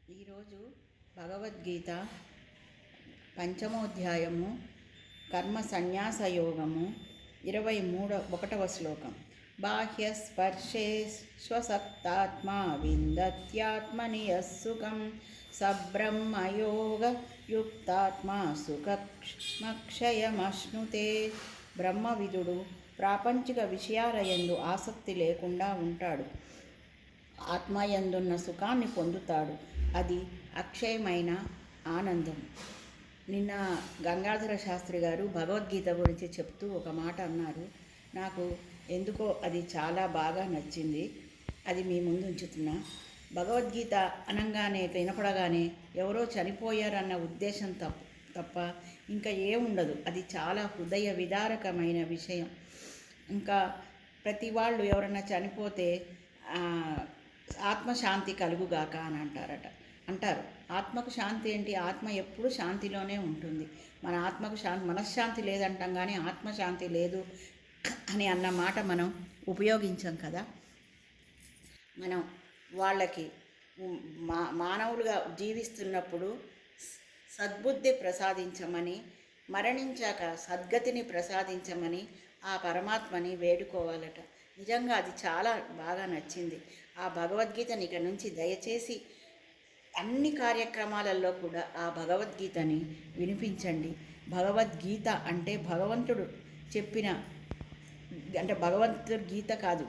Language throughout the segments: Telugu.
ఈరోజు భగవద్గీత పంచమోధ్యాయము కర్మ సన్యాస యోగము 21వ శ్లోకం. బాహ్యస్పర్శే స్వసక్తాత్మా విందత్యాత్మని యస్సుఖం సబ్రహ్మయోగ యుక్తాత్మా సుఖమక్షయమశ్నుతే. బ్రహ్మవిదుడు ప్రాపంచిక విషయాలయందు ఆసక్తి లేకుండా ఉంటాడు. ఆత్మయందున్న సుఖాన్ని పొందుతాడు. అది అక్షయమైన ఆనందం. నిన్న గంగాధర శాస్త్రి గారు భగవద్గీత గురించి చెప్తూ ఒక మాట అన్నారు. నాకు ఎందుకో అది చాలా బాగా నచ్చింది. అది మీ ముందు ఉంచుతున్నా. భగవద్గీత అనగానే వినపడగానే ఎవరో చనిపోయారన్న ఉద్దేశం తప్ప ఇంకా ఏముండదు. అది చాలా హృదయ విదారకమైన విషయం. ఇంకా ప్రతి వాళ్ళు ఎవరన్నా చనిపోతే ఆత్మశాంతి కలుగుగాక అని అంటారు. ఆత్మకు శాంతి ఏంటి? ఆత్మ ఎప్పుడు శాంతిలోనే ఉంటుంది. మన ఆత్మకు మనశ్శాంతి లేదంటాం, కానీ ఆత్మశాంతి లేదు అని అన్న మాట మనం ఉపయోగించాం కదా. మనం వాళ్ళకి మానవులుగా జీవిస్తున్నప్పుడు సద్బుద్ధి ప్రసాదించమని, మరణించాక సద్గతిని ప్రసాదించమని ఆ పరమాత్మని వేడుకోవాలట. నిజంగా అది చాలా బాగా నచ్చింది. ఆ భగవద్గీతని ఇక నుంచి దయచేసి అన్ని కార్యక్రమాలలో కూడా ఆ భగవద్గీతని వినిపించండి. భగవద్గీత అంటే భగవంతుడు చెప్పిన, అంటే భగవంతుడి గీత కాదు,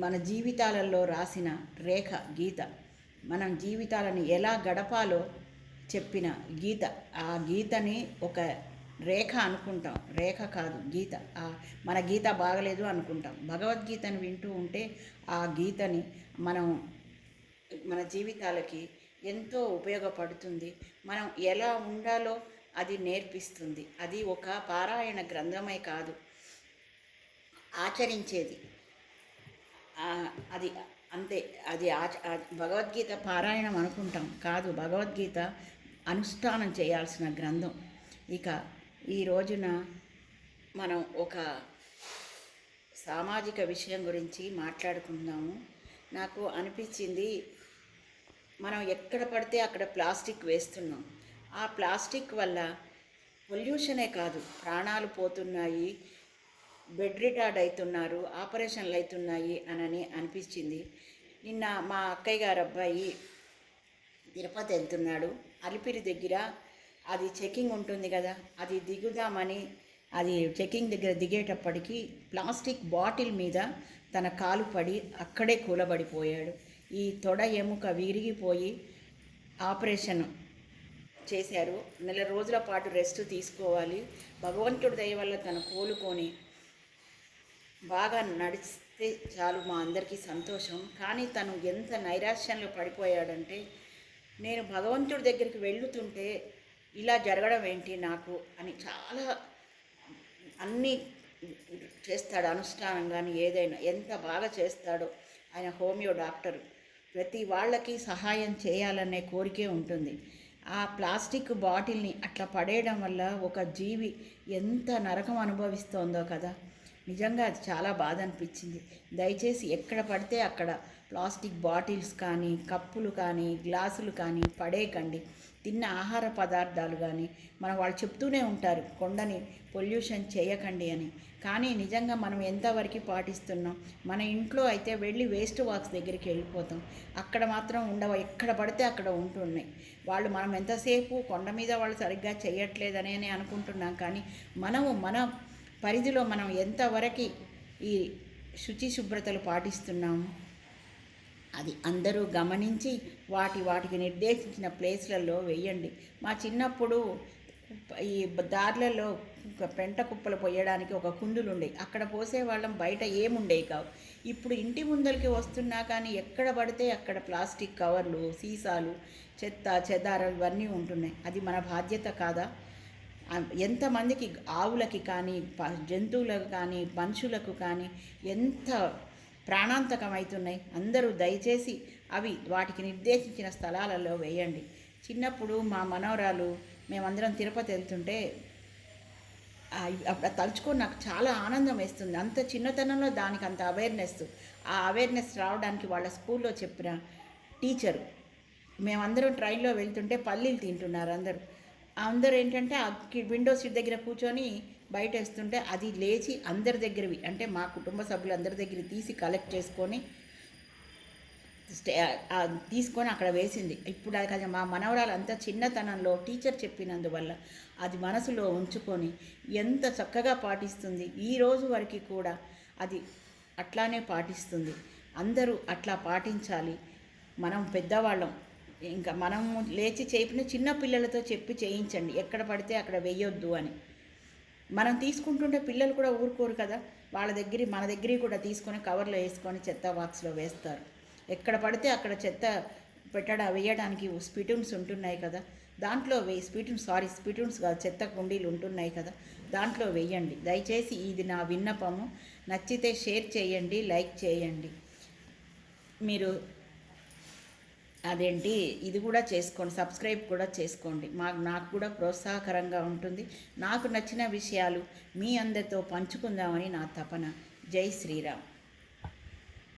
మన జీవితాలలో రాసిన రేఖ గీత. మనం జీవితాలను ఎలా గడపాలో చెప్పిన గీత. ఆ గీతని ఒక రేఖ అనుకుంటాం, రేఖ కాదు గీత. మన గీత బాగలేదు అనుకుంటాం. భగవద్గీతను వింటూ ఉంటే ఆ గీతని మన జీవితాలకి ఎంతో ఉపయోగపడుతుంది. మనం ఎలా ఉండాలో అది నేర్పిస్తుంది. అది ఒక పారాయణ గ్రంథమే కాదు, ఆచరించేది. అది అంతే. అది భగవద్గీత పారాయణం అనుకుంటాం, కాదు, భగవద్గీత అనుష్ఠానం చేయాల్సిన గ్రంథం. ఇక ఈ రోజున మనం ఒక సామాజిక విషయం గురించి మాట్లాడుకుందాము. నాకు అనిపించింది, మనం ఎక్కడ పడితే అక్కడ ప్లాస్టిక్ వేస్తున్నాం. ఆ ప్లాస్టిక్ వల్ల పొల్యూషనే కాదు, ప్రాణాలు పోతున్నాయి, బెడ్ రిటార్డ్ అవుతున్నారు, ఆపరేషన్లు అవుతున్నాయి అని అనిపించింది. నిన్న మా అక్కయ్య గారు అబ్బాయి తిరుపతి వెళ్తున్నాడు. అలిపిరి దగ్గర అది చెకింగ్ ఉంటుంది కదా, అది దిగుదామని అది చెకింగ్ దగ్గర దిగేటప్పటికి ప్లాస్టిక్ బాటిల్ మీద తన కాలు పడి అక్కడే కూలబడిపోయాడు. ఈ తొడ ఎముక విరిగిపోయి ఆపరేషన్ చేశారు. 4 రోజుల పాటు రెస్ట్ తీసుకోవాలి. భగవంతుడి దయ వల్ల తను కోలుకొని బాగా నడిస్తే చాలు, మా అందరికీ సంతోషం. కానీ తను ఎంత నైరాశ్యంలో పడిపోయాడంటే, నేను భగవంతుడి దగ్గరికి వెళ్తుంటే ఇలా జరగడం ఏంటి నాకు అని చాలా అన్నీ చేస్తాడు అనుష్ఠానం. కానీ ఏదైనా ఎంత బాగా చేస్తాడో. ఆయన హోమియో డాక్టరు. ప్రతి వాళ్ళకి సహాయం చేయాలనే కోరికే ఉంటుంది. ఆ ప్లాస్టిక్ బాటిల్ని అట్లా పడేయడం వల్ల ఒక జీవి ఎంత నరకం అనుభవిస్తోందో కదా. నిజంగా అది చాలా బాధ అనిపించింది. దయచేసి ఎక్కడ పడితే అక్కడ ప్లాస్టిక్ బాటిల్స్ కానీ, కప్పులు కానీ, గ్లాసులు కానీ పడేయకండి. తిన్న ఆహార పదార్థాలు కానీ, వాళ్ళు చెప్తూనే ఉంటారు కొండని పొల్యూషన్ చేయకండి అని. కానీ నిజంగా మనం ఎంతవరకు పాటిస్తున్నాం? మన ఇంట్లో అయితే వెళ్ళి వేస్ట్ బాక్స్ దగ్గరికి వెళ్ళిపోతాం, అక్కడ మాత్రం ఉండవు, ఎక్కడ పడితే అక్కడ ఉంటున్నాయి. మనం ఎంతసేపు కొండ మీద వాళ్ళు సరిగ్గా చేయట్లేదని అనుకుంటున్నాం. కానీ మన పరిధిలో మనం ఎంతవరకు ఈ శుచి శుభ్రతలు పాటిస్తున్నాము అది అందరూ గమనించి వాటికి నిర్దేశించిన ప్లేస్లలో వేయండి. మా చిన్నప్పుడు ఈ దార్లలో పెంట కుప్పలు పోయడానికి ఒక కుందులు ఉండేవి, అక్కడ పోసేవాళ్ళం. బయట ఏముండేవి కావు. ఇప్పుడు ఇంటి ముందరికి వస్తున్నా కానీ ఎక్కడ పడితే అక్కడ ప్లాస్టిక్ కవర్లు, సీసాలు, చెత్త చెదారం ఇవన్నీ ఉంటున్నాయి. అది మన బాధ్యత కాదా? ఎంతమందికి, ఆవులకి కానీ, జంతువులకు కానీ, మనుషులకు కానీ ఎంత ప్రాణాంతకమవుతున్నాయి. అందరూ దయచేసి వాటికి నిర్దేశించిన స్థలాలలో వేయండి. చిన్నప్పుడు మా మనవరాలు మేమందరం తిరుపతి వెళ్తుంటే అప్పుడు తలుచుకొని నాకు చాలా ఆనందం వేస్తుంది. అంత చిన్నతనంలో దానికి అంత అవేర్నెస్ రావడానికి వాళ్ళ స్కూల్లో చెప్పిన టీచరు మేమందరం ట్రైన్లో వెళ్తుంటే పల్లీలు తింటున్నారు అందరూ. అందరూ ఏంటంటే ఆ విండో సీట్ దగ్గర కూర్చొని బయట వేస్తుంటే అది లేచి అందరి దగ్గరవి, అంటే మా కుటుంబ సభ్యులందరి దగ్గర తీసి కలెక్ట్ చేసుకొని తీసుకొని అక్కడ వేసింది. ఇప్పుడు అది కదా, మా మనవరాలు అంత చిన్నతనంలో టీచర్ చెప్పినందువల్ల అది మనసులో ఉంచుకొని ఎంత చక్కగా పాటిస్తుంది. ఈ రోజు వరకు కూడా అది అట్లానే పాటిస్తుంది. అందరూ అట్లా పాటించాలి. మనం పెద్దవాళ్ళం, ఇంకా మనం లేచి చెప్పిన చిన్న పిల్లలతో చెప్పి చేయించండి, ఎక్కడ పడితే అక్కడ వేయొద్దు అని. మనం తీసుకుంటుంటే పిల్లలు కూడా ఊరుకోరు కదా, వాళ్ళ దగ్గర మన దగ్గర కూడా తీసుకొని కవర్లో వేసుకొని చెత్త బాక్స్లో వేస్తారు. ఎక్కడ పడితే అక్కడ చెత్త వేయడానికి స్పిటూన్స్ ఉంటున్నాయి కదా, దాంట్లో స్పిటూన్స్ కాదు, చెత్త కుండీలు ఉంటున్నాయి కదా, దాంట్లో వేయండి. దయచేసి ఇది నా విన్నపము. నచ్చితే షేర్ చేయండి, లైక్ చేయండి. మీరు ఇది కూడా చేసుకోండి, సబ్స్క్రైబ్ కూడా చేసుకోండి. నాకు కూడా ప్రోత్సాహకరంగా ఉంటుంది. నాకు నచ్చిన విషయాలు మీ అందరితో పంచుకుందామని నా తపన. జై శ్రీరామ్.